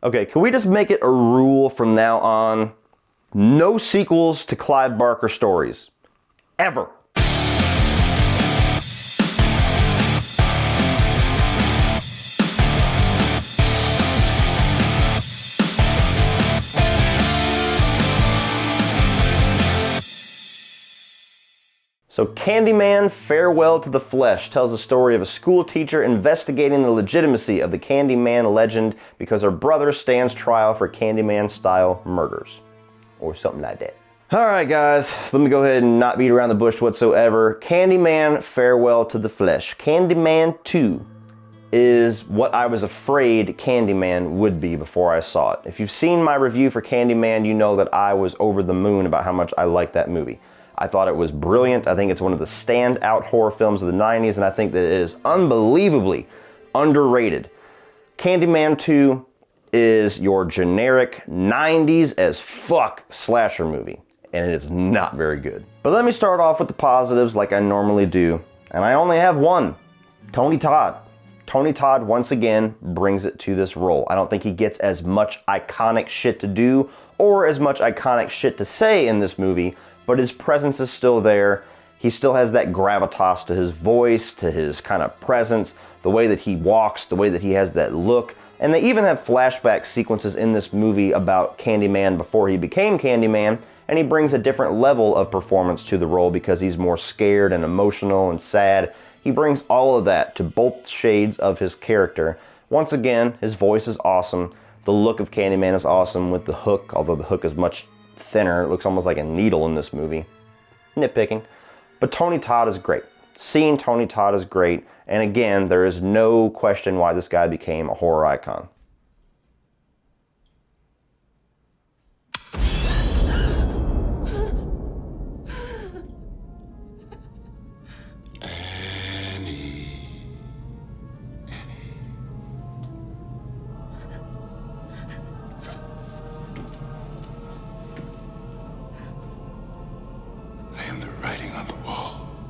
Okay, can we just make it a rule from now on? No sequels to Clive Barker stories. Ever. So Candyman, Farewell to the Flesh tells the story of a school teacher investigating the legitimacy of the Candyman legend because her brother stands trial for Candyman-style murders. Or something like that. Alright guys, let me go ahead and not beat around the bush whatsoever. Candyman, Farewell to the Flesh. Candyman 2 is what I was afraid Candyman would be before I saw it. If you've seen my review for Candyman, you know that I was over the moon about how much I liked that movie. I thought it was brilliant. I think it's one of the standout horror films of the 90s, and I think that it is unbelievably underrated. Candyman 2 is your generic 90s as fuck slasher movie, and it is not very good. But let me start off with the positives like I normally do, and I only have one. Tony Todd. Tony Todd once again brings it to this role. I don't think he gets as much iconic shit to do or as much iconic shit to say in this movie, but his presence is still there. He still has that gravitas to his voice, to his kind of presence, the way that he walks, the way that he has that look. And they even have flashback sequences in this movie about Candyman before he became Candyman, and he brings a different level of performance to the role because he's more scared and emotional and sad. He brings all of that to both shades of his character. Once again, his voice is awesome. The look of Candyman is awesome with the hook, although the hook is much thinner. It looks almost like a needle in this movie. Nitpicking. But Tony Todd is great. Seeing Tony Todd is great. And again, there is no question why this guy became a horror icon.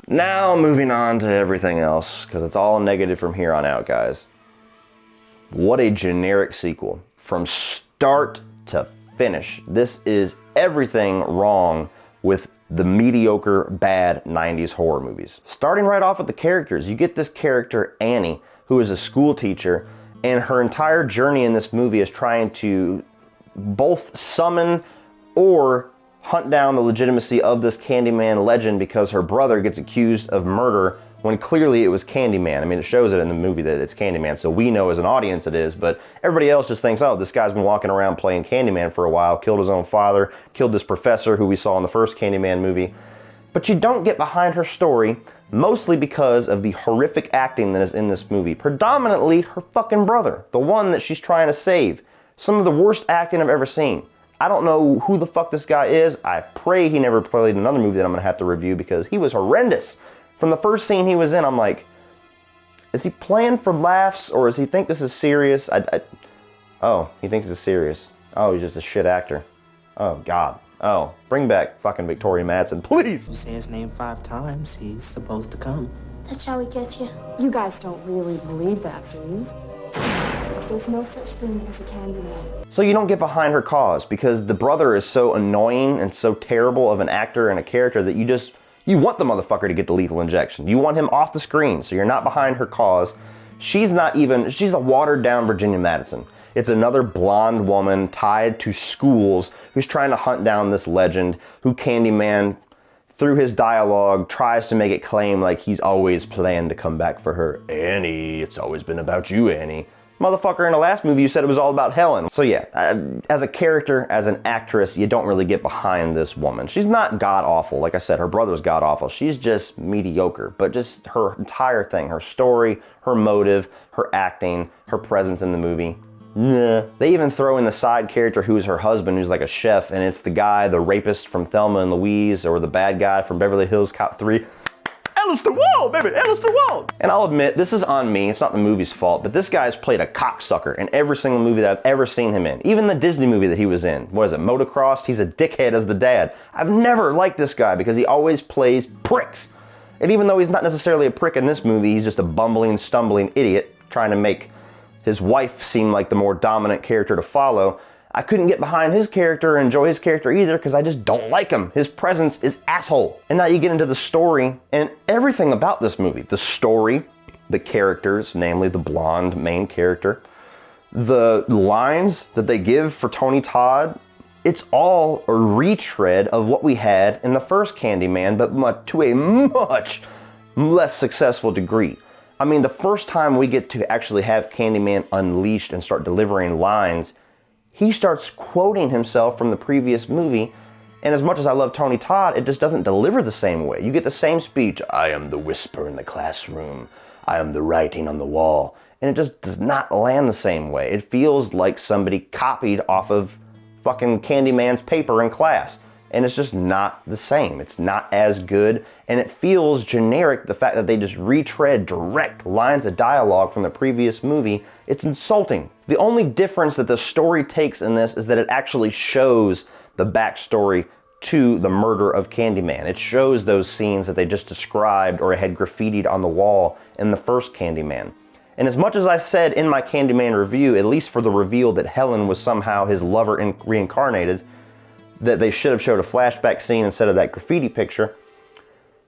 Now moving on to everything else, because it's all negative from here on out, guys. What a generic sequel. From start to finish. This is everything wrong with the mediocre, bad 90s horror movies. Starting right off with the characters. You get this character, Annie, who is a school teacher, and her entire journey in this movie is trying to both summon or hunt down the legitimacy of this Candyman legend because her brother gets accused of murder when clearly it was Candyman. I mean, it shows it in the movie that it's Candyman, so we know as an audience it is, but everybody else just thinks, oh, this guy's been walking around playing Candyman for a while, killed his own father, killed this professor who we saw in the first Candyman movie. But you don't get behind her story, mostly because of the horrific acting that is in this movie. Predominantly her fucking brother, the one that she's trying to save. Some of the worst acting I've ever seen. I don't know who the fuck this guy is. I pray he never played another movie that I'm going to have to review because he was horrendous. From the first scene he was in, I'm like, is he playing for laughs or does he think this is serious? Oh, he thinks it's serious. Oh, he's just a shit actor. Oh, God. Oh, bring back fucking Victoria Madsen, please. You say his name 5 times, he's supposed to come. That's how he gets you. You guys don't really believe that, do you? There's no such thing as a Candyman. So you don't get behind her cause because the brother is so annoying and so terrible of an actor and a character that you want the motherfucker to get the lethal injection. You want him off the screen, so you're not behind her cause. She's a watered down Virginia Madsen. It's another blonde woman tied to schools who's trying to hunt down this legend who Candyman, through his dialogue, tries to make it claim like he's always planned to come back for her. Annie, it's always been about you, Annie. Motherfucker, in the last movie you said it was all about Helen. So yeah, as a character, as an actress, you don't really get behind this woman. She's not god-awful. Like I said, her brother's god-awful. She's just mediocre. But just her entire thing, her story, her motive, her acting, her presence in the movie. Nah. They even throw in the side character who's her husband, who's like a chef, and it's the guy, the rapist from Thelma and Louise, or the bad guy from Beverly Hills Cop 3. Alistair Wall, baby, Alistair Wall. And I'll admit, this is on me, it's not the movie's fault, but this guy's played a cocksucker in every single movie that I've ever seen him in. Even the Disney movie that he was in. What is it, Motocross? He's a dickhead as the dad. I've never liked this guy because he always plays pricks. And even though he's not necessarily a prick in this movie, he's just a bumbling, stumbling idiot trying to make His wife seemed like the more dominant character to follow. I couldn't get behind his character or enjoy his character either because I just don't like him. His presence is asshole. And now you get into the story and everything about this movie. The story, the characters, namely the blonde main character, the lines that they give for Tony Todd, it's all a retread of what we had in the first Candyman, but to a much less successful degree. I mean, the first time we get to actually have Candyman unleashed and start delivering lines, he starts quoting himself from the previous movie, and as much as I love Tony Todd, it just doesn't deliver the same way. You get the same speech, I am the whisper in the classroom, I am the writing on the wall, and it just does not land the same way. It feels like somebody copied off of fucking Candyman's paper in class, and it's just not the same. It's not as good, and it feels generic, the fact that they just retread direct lines of dialogue from the previous movie. It's insulting. The only difference that the story takes in this is that it actually shows the backstory to the murder of Candyman. It shows those scenes that they just described or had graffitied on the wall in the first Candyman. And as much as I said in my Candyman review, at least for the reveal that Helen was somehow his lover reincarnated, that they should have showed a flashback scene instead of that graffiti picture,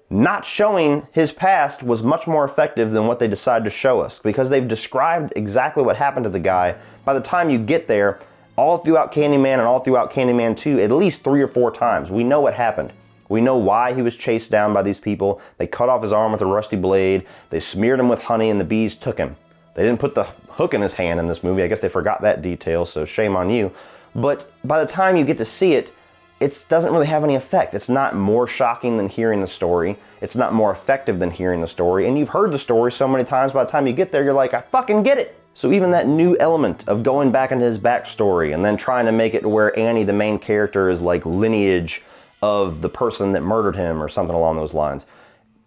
not showing his past was much more effective than what they decided to show us, because they've described exactly what happened to the guy. By the time you get there, all throughout Candyman and all throughout Candyman 2, at least 3 or 4 times, we know what happened. We know why he was chased down by these people. They cut off his arm with a rusty blade. They smeared him with honey and the bees took him. They didn't put the hook in his hand in this movie. I guess they forgot that detail, so shame on you. But by the time you get to see it, it doesn't really have any effect. It's not more shocking than hearing the story. It's not more effective than hearing the story. And you've heard the story so many times, by the time you get there, you're like, I fucking get it. So even that new element of going back into his backstory and then trying to make it to where Annie, the main character, is like lineage of the person that murdered him or something along those lines.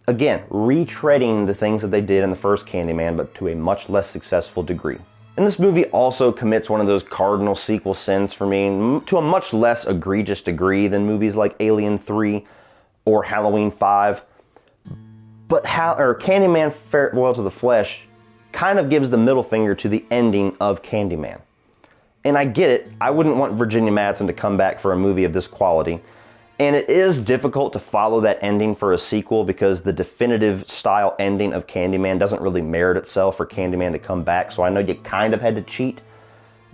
Again, retreading the things that they did in the first Candyman, but to a much less successful degree. And this movie also commits one of those cardinal sequel sins for me, to a much less egregious degree than movies like Alien 3 or Halloween 5. But Candyman Farewell to the Flesh kind of gives the middle finger to the ending of Candyman. And I get it, I wouldn't want Virginia Madsen to come back for a movie of this quality. And it is difficult to follow that ending for a sequel because the definitive style ending of Candyman doesn't really merit itself for Candyman to come back, so I know you kind of had to cheat.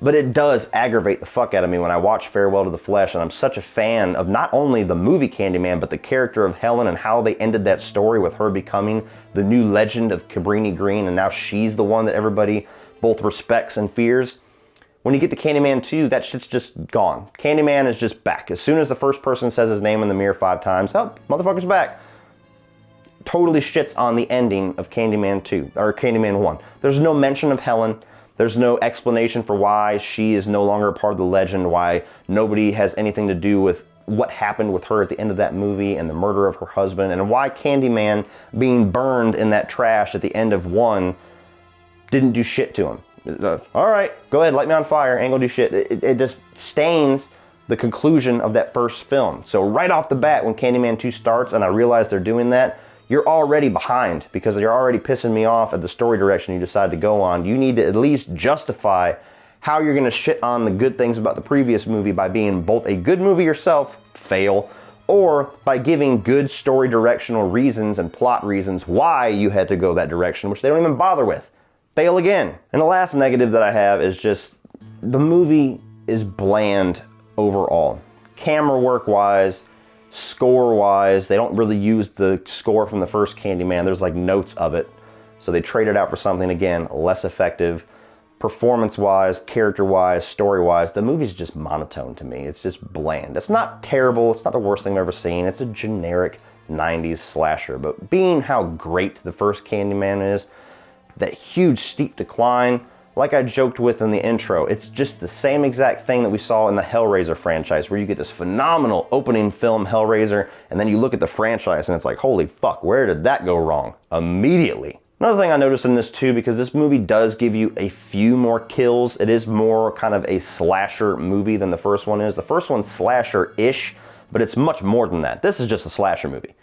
But it does aggravate the fuck out of me when I watch Farewell to the Flesh, and I'm such a fan of not only the movie Candyman, but the character of Helen and how they ended that story with her becoming the new legend of Cabrini Green, and now she's the one that everybody both respects and fears. When you get to Candyman 2, that shit's just gone. Candyman is just back. As soon as the first person says his name in the mirror 5 times, oh, motherfucker's back. Totally shits on the ending of Candyman 2, or Candyman 1. There's no mention of Helen. There's no explanation for why she is no longer a part of the legend, why nobody has anything to do with what happened with her at the end of that movie and the murder of her husband, and why Candyman being burned in that trash at the end of 1 didn't do shit to him. All right, go ahead, light me on fire, ain't gonna do shit. It just stains the conclusion of that first film. So right off the bat, when Candyman 2 starts and I realize they're doing that, you're already behind because you're already pissing me off at the story direction you decide to go on. You need to at least justify how you're gonna shit on the good things about the previous movie by being both a good movie yourself, fail, or by giving good story directional reasons and plot reasons why you had to go that direction, which they don't even bother with. Fail again. And the last negative that I have is just the movie is bland overall. Camera work wise, score wise, they don't really use the score from the first Candyman. There's like notes of it. So they traded out for something, again, less effective. Performance wise, character wise, story wise, the movie's just monotone to me. It's just bland. It's not terrible. It's not the worst thing I've ever seen. It's a generic 90s slasher. But being how great the first Candyman is, that huge steep decline, like I joked with in the intro, it's just the same exact thing that we saw in the Hellraiser franchise, where you get this phenomenal opening film Hellraiser, and then you look at the franchise and it's like, holy fuck, where did that go wrong? Immediately. Another thing I noticed in this too, because this movie does give you a few more kills, it is more kind of a slasher movie than the first one is. The first one's slasher-ish, but it's much more than that. This is just a slasher movie.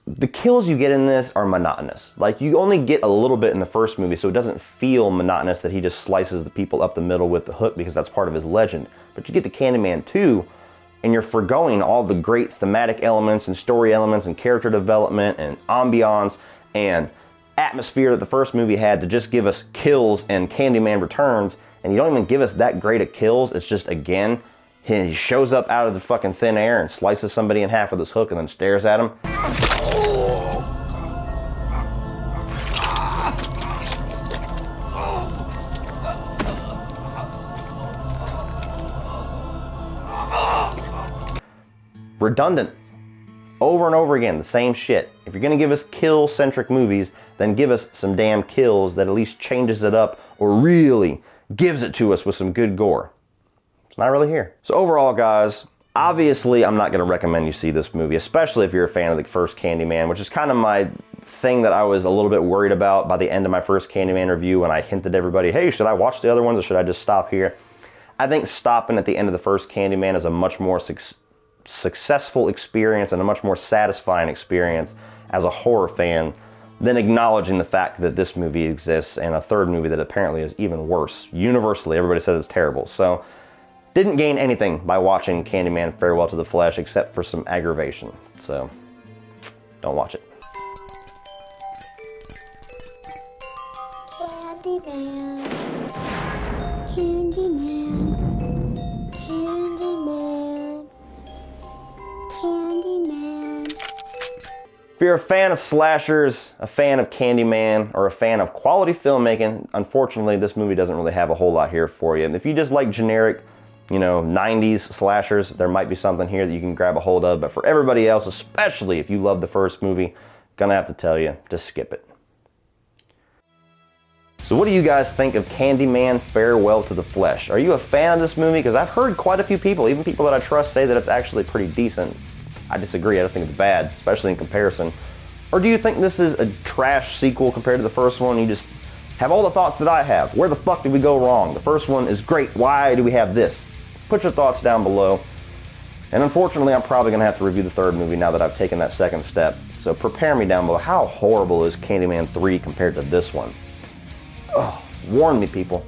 The kills you get in this are monotonous. Like, you only get a little bit in the first movie, so it doesn't feel monotonous that he just slices the people up the middle with the hook, because that's part of his legend. But you get to Candyman 2, and you're forgoing all the great thematic elements and story elements and character development and ambiance and atmosphere that the first movie had to just give us kills and Candyman Returns, and you don't even give us that great of kills. It's just, again, he shows up out of the fucking thin air and slices somebody in half with his hook and then stares at him. Redundant. Over and over again, the same shit. If you're gonna give us kill-centric movies, then give us some damn kills that at least changes it up or really gives it to us with some good gore. It's not really here. So overall, guys, obviously I'm not gonna recommend you see this movie, especially if you're a fan of the first Candyman, which is kind of my thing that I was a little bit worried about by the end of my first Candyman review when I hinted to everybody, hey, should I watch the other ones or should I just stop here? I think stopping at the end of the first Candyman is a much more successful experience and a much more satisfying experience as a horror fan than acknowledging the fact that this movie exists and a third movie that apparently is even worse. Universally, everybody says it's terrible. So, didn't gain anything by watching Candyman Farewell to the Flesh except for some aggravation. So, don't watch it. Candyman, Candyman, Candyman, Candyman. If you're a fan of slashers, a fan of Candyman, or a fan of quality filmmaking, unfortunately this movie doesn't really have a whole lot here for you. And if you just like generic, 90s slashers, there might be something here that you can grab a hold of. But for everybody else, especially if you love the first movie, gonna have to tell you to skip it. So what do you guys think of Candyman Farewell to the Flesh? Are you a fan of this movie? Because I've heard quite a few people, even people that I trust, say that it's actually pretty decent. I disagree. I just think it's bad, especially in comparison. Or do you think this is a trash sequel compared to the first one? You just have all the thoughts that I have. Where the fuck did we go wrong? The first one is great. Why do we have this? Put your thoughts down below. And unfortunately, I'm probably going to have to review the third movie now that I've taken that second step. So prepare me down below. How horrible is Candyman 3 compared to this one? Oh, warn me, people.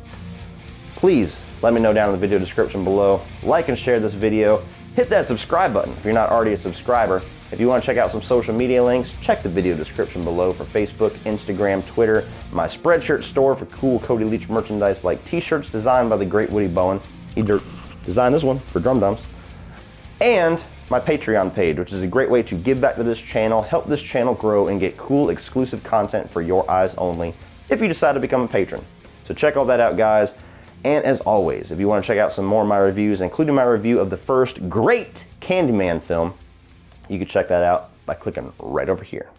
Please let me know down in the video description below. Like and share this video. Hit that subscribe button if you're not already a subscriber. If you want to check out some social media links, check the video description below for Facebook, Instagram, Twitter, my Spreadshirt store for cool Cody Leach merchandise like t-shirts designed by the great Woody Bowen. He designed this one for Drum Dums. And my Patreon page, which is a great way to give back to this channel, help this channel grow, and get cool exclusive content for your eyes only if you decide to become a patron. So check all that out, guys. And as always, if you want to check out some more of my reviews, including my review of the first great Candyman film, you can check that out by clicking right over here.